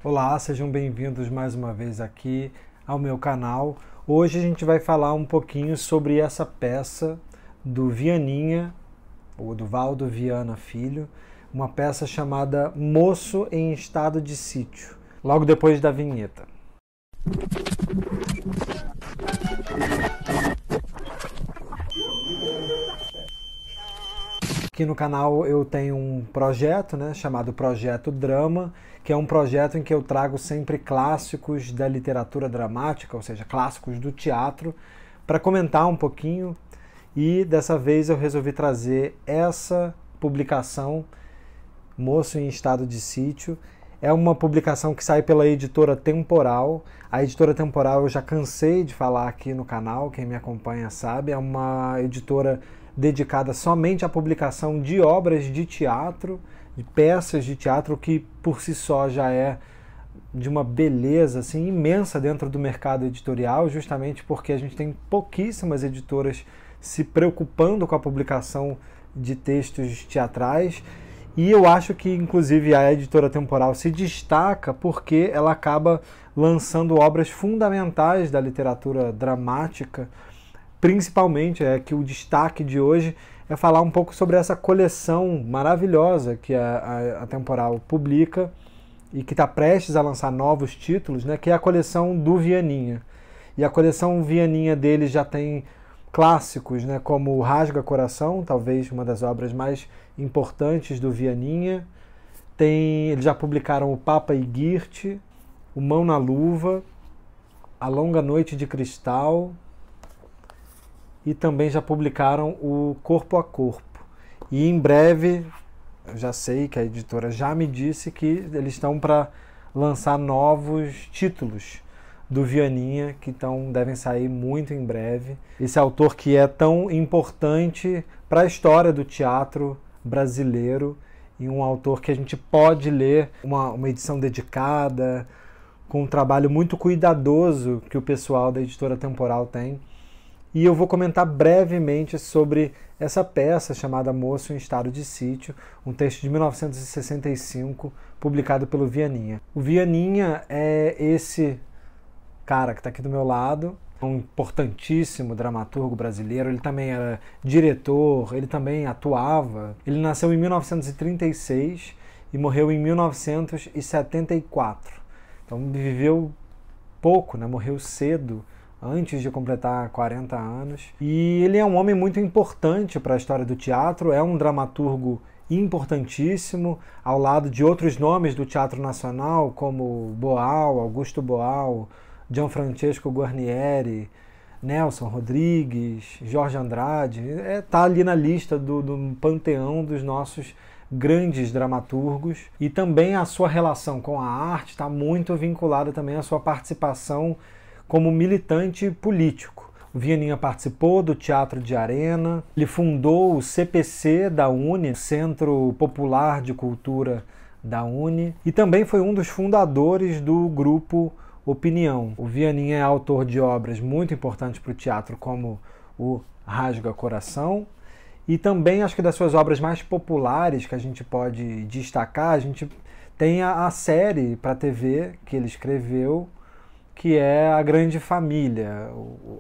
Olá, sejam bem-vindos mais uma vez aqui ao meu canal. Hoje a gente vai falar um pouquinho sobre essa peça do Vianinha, ou do Valdo Viana Filho, uma peça chamada Moço em Estado de Sítio, logo depois da vinheta. Aqui no canal eu tenho um projeto, chamado Projeto Drama, que é um projeto em que eu trago sempre clássicos da literatura dramática, ou seja, clássicos do teatro, para comentar um pouquinho. E dessa vez eu resolvi trazer essa publicação, Moço em Estado de Sítio. É uma publicação que sai pela Editora Temporal. A Editora Temporal eu já cansei de falar aqui no canal, quem me acompanha sabe, é uma editora dedicada somente à publicação de obras de teatro, de peças de teatro, que por si só já é de uma beleza assim, imensa dentro do mercado editorial, justamente porque a gente tem pouquíssimas editoras se preocupando com a publicação de textos teatrais. E eu acho que, inclusive, a Editora Temporal se destaca porque ela acaba lançando obras fundamentais da literatura dramática. Principalmente, que o destaque de hoje é falar um pouco sobre essa coleção maravilhosa que a Temporal publica e que está prestes a lançar novos títulos, que é a coleção do Vianinha. E a coleção Vianinha dele já tem clássicos, como o Rasga Coração, talvez uma das obras mais importantes do Vianinha. Eles já publicaram o Papa e Girte, o Mão na Luva, A Longa Noite de Cristal, e também já publicaram o Corpo a Corpo. E em breve, eu já sei que a editora já me disse que eles estão para lançar novos títulos do Vianinha, que devem sair muito em breve. Esse autor que é tão importante para a história do teatro brasileiro, e um autor que a gente pode ler uma edição dedicada, com um trabalho muito cuidadoso que o pessoal da Editora Temporal tem. E eu vou comentar brevemente sobre essa peça chamada Moço em Estado de Sítio, um texto de 1965, publicado pelo Vianinha. O Vianinha é esse cara que está aqui do meu lado, um importantíssimo dramaturgo brasileiro. Ele também era diretor, ele também atuava. Ele nasceu em 1936 e morreu em 1974. Então viveu pouco, morreu cedo, antes de completar 40 anos. E ele é um homem muito importante para a história do teatro, é um dramaturgo importantíssimo, ao lado de outros nomes do teatro nacional, como Boal, Augusto Boal, Gianfrancesco Guarnieri, Nelson Rodrigues, Jorge Andrade. Está ali na lista do panteão dos nossos grandes dramaturgos. E também a sua relação com a arte está muito vinculada também à sua participação como militante político. O Vianinha participou do Teatro de Arena, ele fundou o CPC da UNE, Centro Popular de Cultura da UNE, e também foi um dos fundadores do grupo Opinião. O Vianinha é autor de obras muito importantes para o teatro, como o Rasga Coração, e também acho que das suas obras mais populares que a gente pode destacar, a gente tem a série para TV que ele escreveu, que é A Grande Família,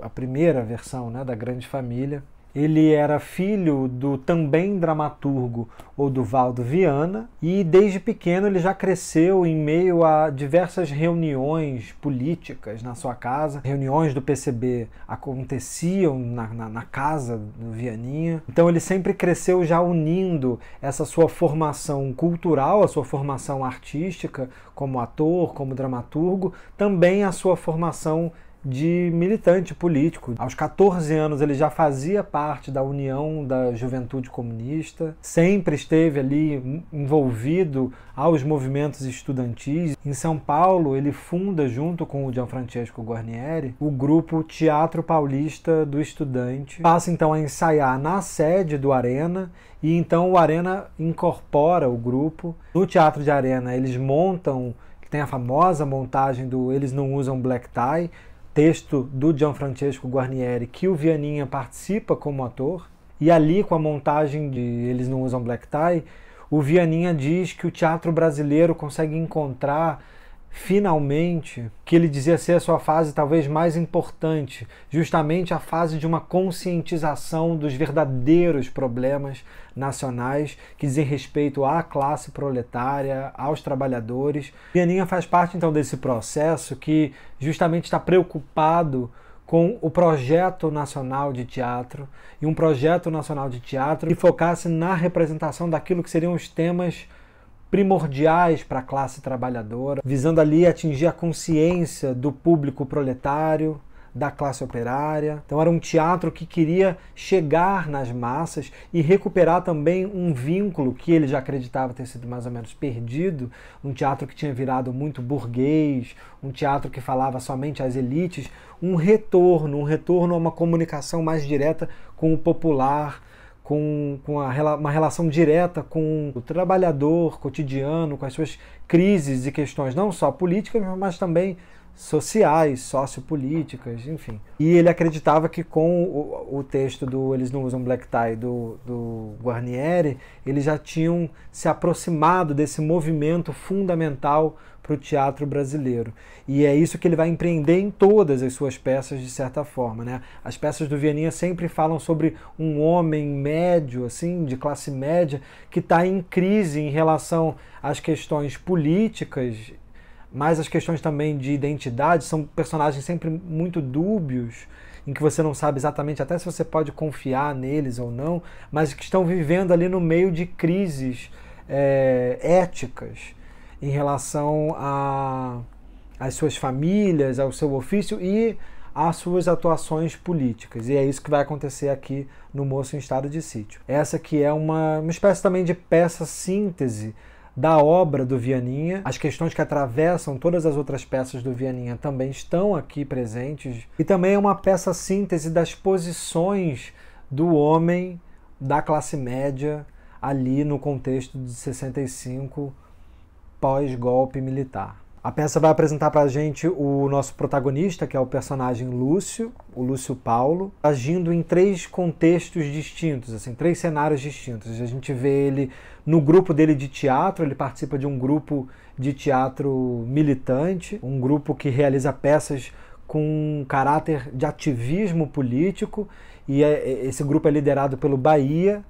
a primeira versão da Grande Família. Ele era filho do também dramaturgo Oduvaldo Viana, e desde pequeno ele já cresceu em meio a diversas reuniões políticas na sua casa. Reuniões do PCB aconteciam na casa do Vianinha. Então ele sempre cresceu já unindo essa sua formação cultural, a sua formação artística como ator, como dramaturgo, também a sua formação de militante político. Aos 14 anos ele já fazia parte da União da Juventude Comunista, sempre esteve ali envolvido aos movimentos estudantis. Em São Paulo ele funda, junto com o Gianfrancesco Guarnieri, o grupo Teatro Paulista do Estudante. Passa então a ensaiar na sede do Arena, e então o Arena incorpora o grupo. No Teatro de Arena eles montam, tem a famosa montagem do Eles Não Usam Black Tie, texto do Gianfrancesco Guarnieri, que o Vianinha participa como ator. E ali, com a montagem de Eles Não Usam Black Tie, o Vianinha diz que o teatro brasileiro consegue encontrar finalmente, que ele dizia ser a sua fase talvez mais importante, justamente a fase de uma conscientização dos verdadeiros problemas nacionais que dizem respeito à classe proletária, aos trabalhadores. Vianinha faz parte então desse processo que justamente está preocupado com o projeto nacional de teatro, e um projeto nacional de teatro que focasse na representação daquilo que seriam os temas primordiais para a classe trabalhadora, visando ali atingir a consciência do público proletário, da classe operária. Então era um teatro que queria chegar nas massas e recuperar também um vínculo que ele já acreditava ter sido mais ou menos perdido, um teatro que tinha virado muito burguês, um teatro que falava somente às elites, um retorno a uma comunicação mais direta com o popular, com uma relação direta com o trabalhador cotidiano, com as suas crises e questões não só políticas, mas também sociais, sociopolíticas, enfim. E ele acreditava que com o texto do Eles Não Usam Black Tie, do Guarnieri, eles já tinham se aproximado desse movimento fundamental para o teatro brasileiro. E é isso que ele vai empreender em todas as suas peças, de certa forma, né? As peças do Vianinha sempre falam sobre um homem médio, assim, de classe média, que está em crise em relação às questões políticas, mas as questões também de identidade. São personagens sempre muito dúbios, em que você não sabe exatamente até se você pode confiar neles ou não, mas que estão vivendo ali no meio de crises éticas em relação às suas famílias, ao seu ofício e às suas atuações políticas. E é isso que vai acontecer aqui no Moço em Estado de Sítio. Essa que é uma espécie também de peça síntese da obra do Vianinha. As questões que atravessam todas as outras peças do Vianinha também estão aqui presentes. E também é uma peça síntese das posições do homem da classe média ali no contexto de 65, pós-golpe militar. A peça vai apresentar pra gente o nosso protagonista, que é o personagem Lúcio, o Lúcio Paulo, agindo em 3 contextos distintos, assim, 3 cenários distintos. A gente vê ele no grupo dele de teatro, ele participa de um grupo de teatro militante, um grupo que realiza peças com caráter de ativismo político, e esse grupo é liderado pelo Bahia,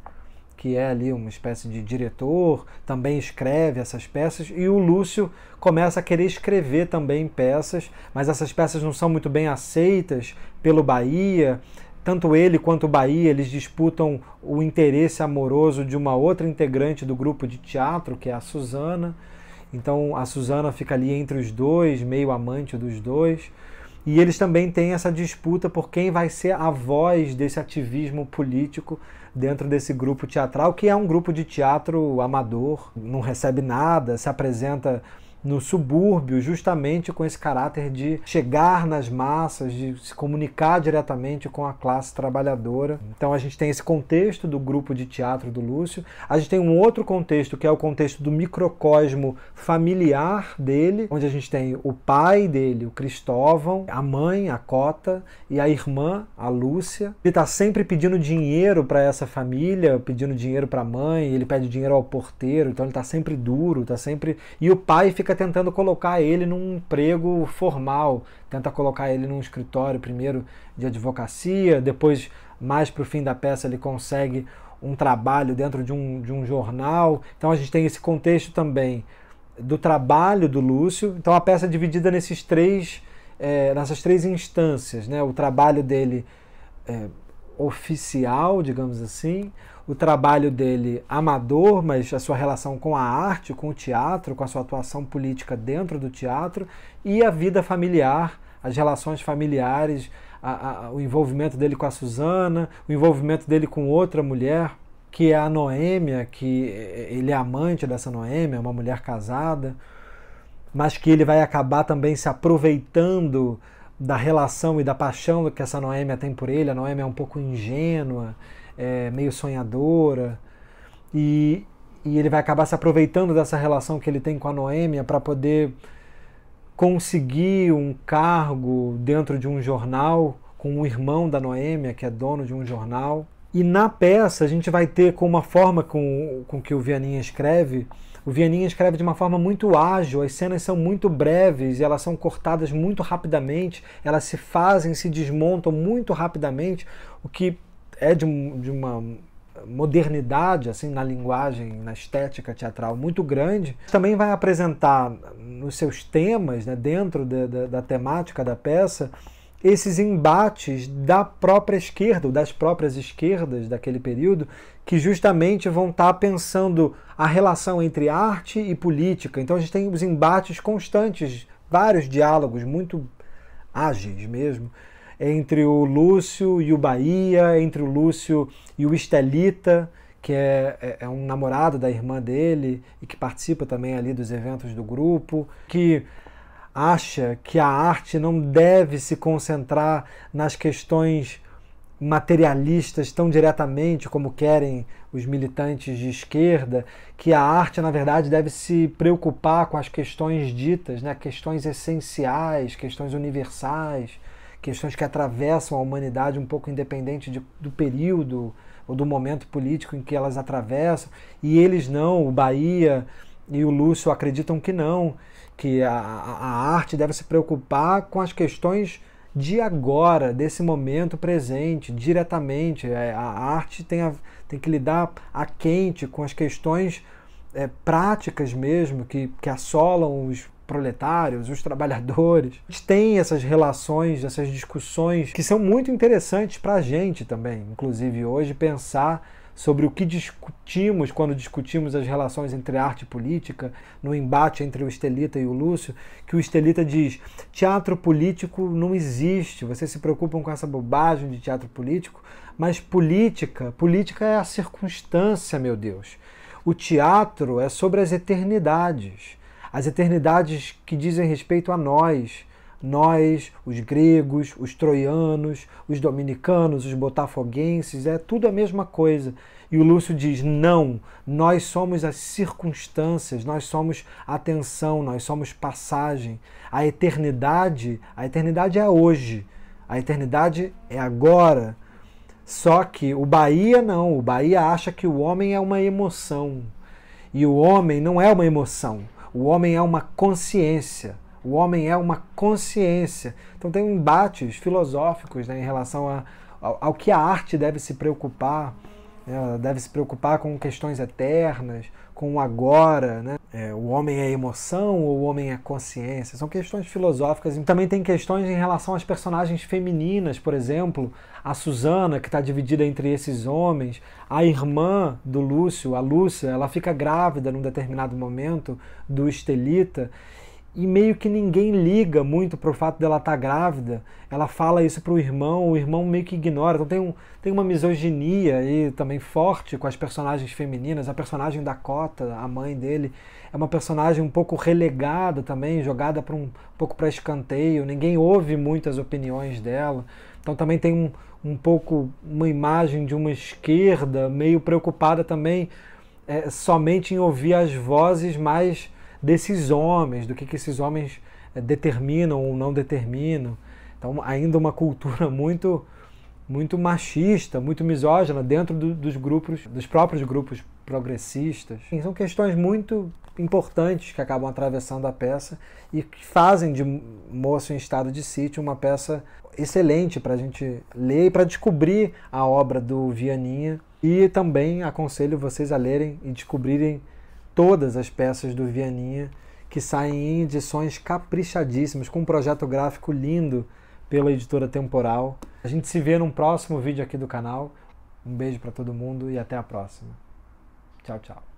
que é ali uma espécie de diretor, também escreve essas peças, e o Lúcio começa a querer escrever também peças, mas essas peças não são muito bem aceitas pelo Bahia. Tanto ele quanto o Bahia, eles disputam o interesse amoroso de uma outra integrante do grupo de teatro, que é a Suzana. Então a Suzana fica ali entre os dois, meio amante dos dois. E eles também têm essa disputa por quem vai ser a voz desse ativismo político dentro desse grupo teatral, que é um grupo de teatro amador, não recebe nada, se apresenta no subúrbio justamente com esse caráter de chegar nas massas, de se comunicar diretamente com a classe trabalhadora. Então a gente tem esse contexto do grupo de teatro do Lúcio, a gente tem um outro contexto que é o contexto do microcosmo familiar dele, onde a gente tem o pai dele, o Cristóvão, a mãe, a Cota, e a irmã, a Lúcia. Ele está sempre pedindo dinheiro para essa família, pedindo dinheiro para a mãe, ele pede dinheiro ao porteiro, então ele está sempre duro, está sempre... E o pai fica tentando colocar ele num emprego formal, tenta colocar ele num escritório primeiro de advocacia, depois, mais para o fim da peça, ele consegue um trabalho dentro de um jornal. Então a gente tem esse contexto também do trabalho do Lúcio. Então a peça é dividida nessas três instâncias, né? O trabalho dele oficial, digamos assim, o trabalho dele amador, mas a sua relação com a arte, com o teatro, com a sua atuação política dentro do teatro, e a vida familiar, as relações familiares, o envolvimento dele com a Suzana, o envolvimento dele com outra mulher, que é a Noêmia, que ele é amante dessa Noêmia, uma mulher casada, mas que ele vai acabar também se aproveitando da relação e da paixão que essa Noêmia tem por ele. A Noêmia é um pouco ingênua, meio sonhadora, e ele vai acabar se aproveitando dessa relação que ele tem com a Noêmia para poder conseguir um cargo dentro de um jornal com o irmão da Noêmia, que é dono de um jornal. E na peça a gente vai ter com uma forma com que o Vianinha escreve de uma forma muito ágil, as cenas são muito breves, elas são cortadas muito rapidamente, elas se desmontam muito rapidamente, o que é de uma modernidade assim na linguagem, na estética teatral muito grande. Também vai apresentar nos seus temas, né, dentro da temática da peça, esses embates da própria esquerda, ou das próprias esquerdas daquele período, que justamente vão estar pensando a relação entre arte e política. Então a gente tem os embates constantes, vários diálogos muito ágeis mesmo, entre o Lúcio e o Bahia, entre o Lúcio e o Estelita, que é um namorado da irmã dele e que participa também ali dos eventos do grupo, que acha que a arte não deve se concentrar nas questões materialistas tão diretamente como querem os militantes de esquerda, que a arte, na verdade, deve se preocupar com as questões ditas, né, questões essenciais, questões universais, questões que atravessam a humanidade um pouco independente do período ou do momento político em que elas atravessam, e eles não, o Bahia e o Lúcio acreditam que não, que a arte deve se preocupar com as questões de agora, desse momento presente, diretamente. A arte tem que lidar a quente com as questões práticas mesmo, que assolam os proletários, os trabalhadores. A gente tem essas relações, essas discussões que são muito interessantes para a gente também, inclusive hoje, pensar sobre o que discutimos quando discutimos as relações entre arte e política, no embate entre o Estelita e o Lúcio, que o Estelita diz: teatro político não existe, vocês se preocupam com essa bobagem de teatro político, mas política é a circunstância, meu Deus. O teatro é sobre as eternidades que dizem respeito a nós, os gregos, os troianos, os dominicanos, os botafoguenses, é tudo a mesma coisa. E o Lúcio diz: não, nós somos as circunstâncias, nós somos a tensão, nós somos passagem. A eternidade é hoje, a eternidade é agora. Só que o Bahia não, o Bahia acha que o homem é uma emoção. E o homem não é uma emoção, o homem é uma consciência. O homem é uma consciência. Então tem embates filosóficos, né, em relação ao que a arte deve se preocupar. Ela deve se preocupar com questões eternas, com o agora. Né? O homem é emoção ou o homem é consciência? São questões filosóficas. E também tem questões em relação às personagens femininas, por exemplo, a Susana, que está dividida entre esses homens, a irmã do Lúcio, a Lúcia, ela fica grávida num determinado momento do Estelita, e meio que ninguém liga muito pro fato dela estar grávida. Ela fala isso pro irmão, o irmão meio que ignora. Então tem uma misoginia aí também forte com as personagens femininas. A personagem Dakota, a mãe dele, é uma personagem um pouco relegada também, jogada para um pouco para escanteio. Ninguém ouve muito as opiniões dela. Então também tem um pouco uma imagem de uma esquerda meio preocupada também somente em ouvir as vozes mais desses homens, do que esses homens determinam ou não determinam. Então ainda uma cultura muito machista, muito misógina dentro dos próprios grupos progressistas. São questões muito importantes que acabam atravessando a peça e que fazem de Moço em Estado de Sítio uma peça excelente para a gente ler e para descobrir a obra do Vianinha. E também aconselho vocês a lerem e descobrirem todas as peças do Vianinha, que saem em edições caprichadíssimas, com um projeto gráfico lindo pela editora Temporal. A gente se vê num próximo vídeo aqui do canal. Um beijo para todo mundo e até a próxima. Tchau, tchau.